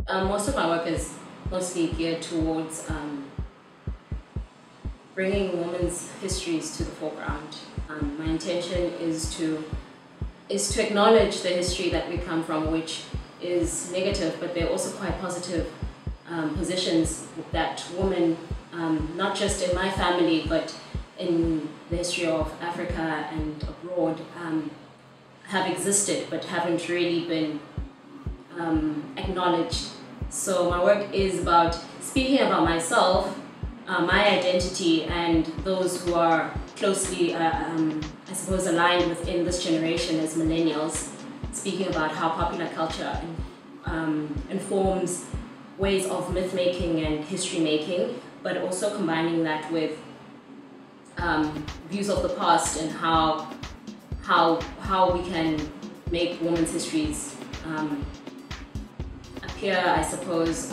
Most of my work is mostly geared towards bringing women's histories to the foreground. My intention is to acknowledge the history that we come from, which is negative, but they're also quite positive positions that women, not just in my family, but in the history of Africa and abroad, have existed but haven't really been acknowledged. So my work is about speaking about myself, my identity, and those who are closely, I suppose, aligned within this generation as millennials, speaking about how popular culture informs ways of myth-making and history-making, but also combining that with views of the past and how we can make women's histories appear, I suppose,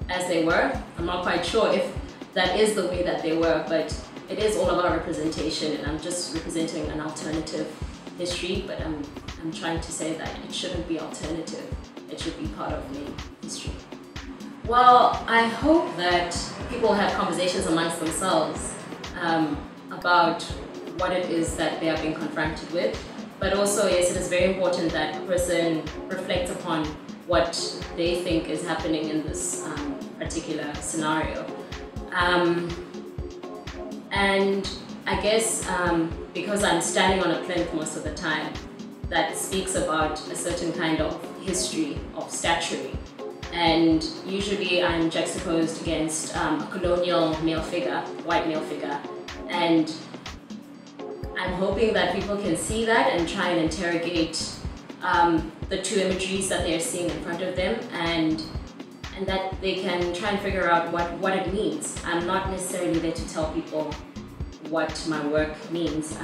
as they were. I'm not quite sure if that is the way that they were, but it is all about representation, and I'm just representing an alternative history, but I'm trying to say that it shouldn't be alternative, it should be part of main history. Well, I hope that people have conversations amongst themselves about what it is that they are being confronted with, but also, yes, it is very important that a person reflects upon what they think is happening in this particular scenario. And I guess because I'm standing on a plinth most of the time that speaks about a certain kind of history of statuary, and usually I'm juxtaposed against a colonial male figure, white male figure, and I'm hoping that people can see that and try and interrogate the two imageries that they're seeing in front of them, and that they can try and figure out what it means. I'm not necessarily there to tell people what my work means,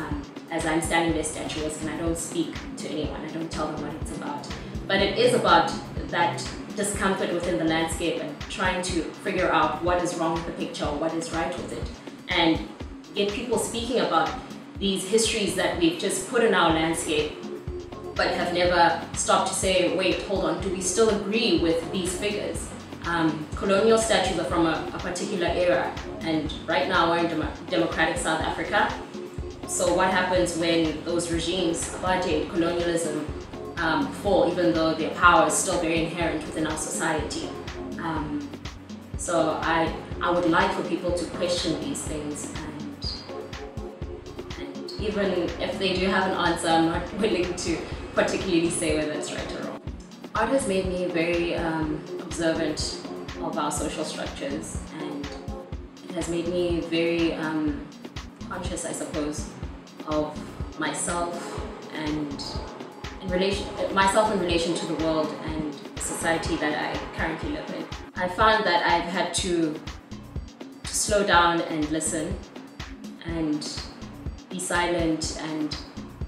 as I'm standing there statuesque and I don't speak to anyone, I don't tell them what it's about. But it is about that discomfort within the landscape and trying to figure out what is wrong with the picture, what is right with it, and get people speaking about these histories that we've just put in our landscape but have never stopped to say, wait, hold on, do we still agree with these figures? Colonial statues are from a particular era, and right now we're in democratic South Africa. So what happens when those regimes, apartheid, colonialism, fall, even though their power is still very inherent within our society? So I would like for people to question these things, and even if they do have an answer, I'm not willing to particularly say whether it's right or wrong. Art has made me very observant of our social structures, and it has made me very conscious, I suppose, of myself and in relation to the world and society that I currently live in. I found that I've had to slow down and listen and be silent and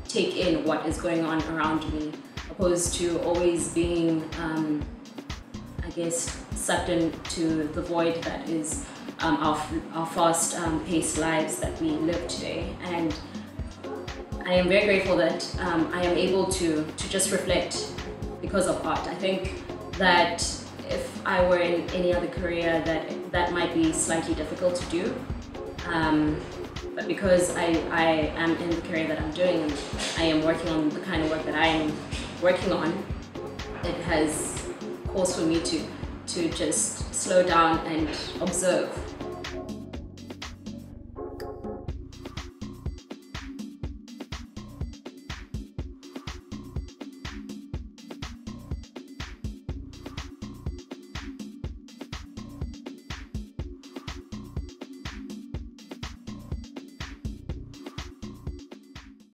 take in what is going on around me, opposed to always being, I guess, sucked into the void that is our fast-paced lives that we live today. And I am very grateful that I am able to just reflect because of art. I think that if I were in any other career, that might be slightly difficult to do. But because I am in the career that I'm doing, and I am working on the kind of work that I am working on, it has caused for me to just slow down and observe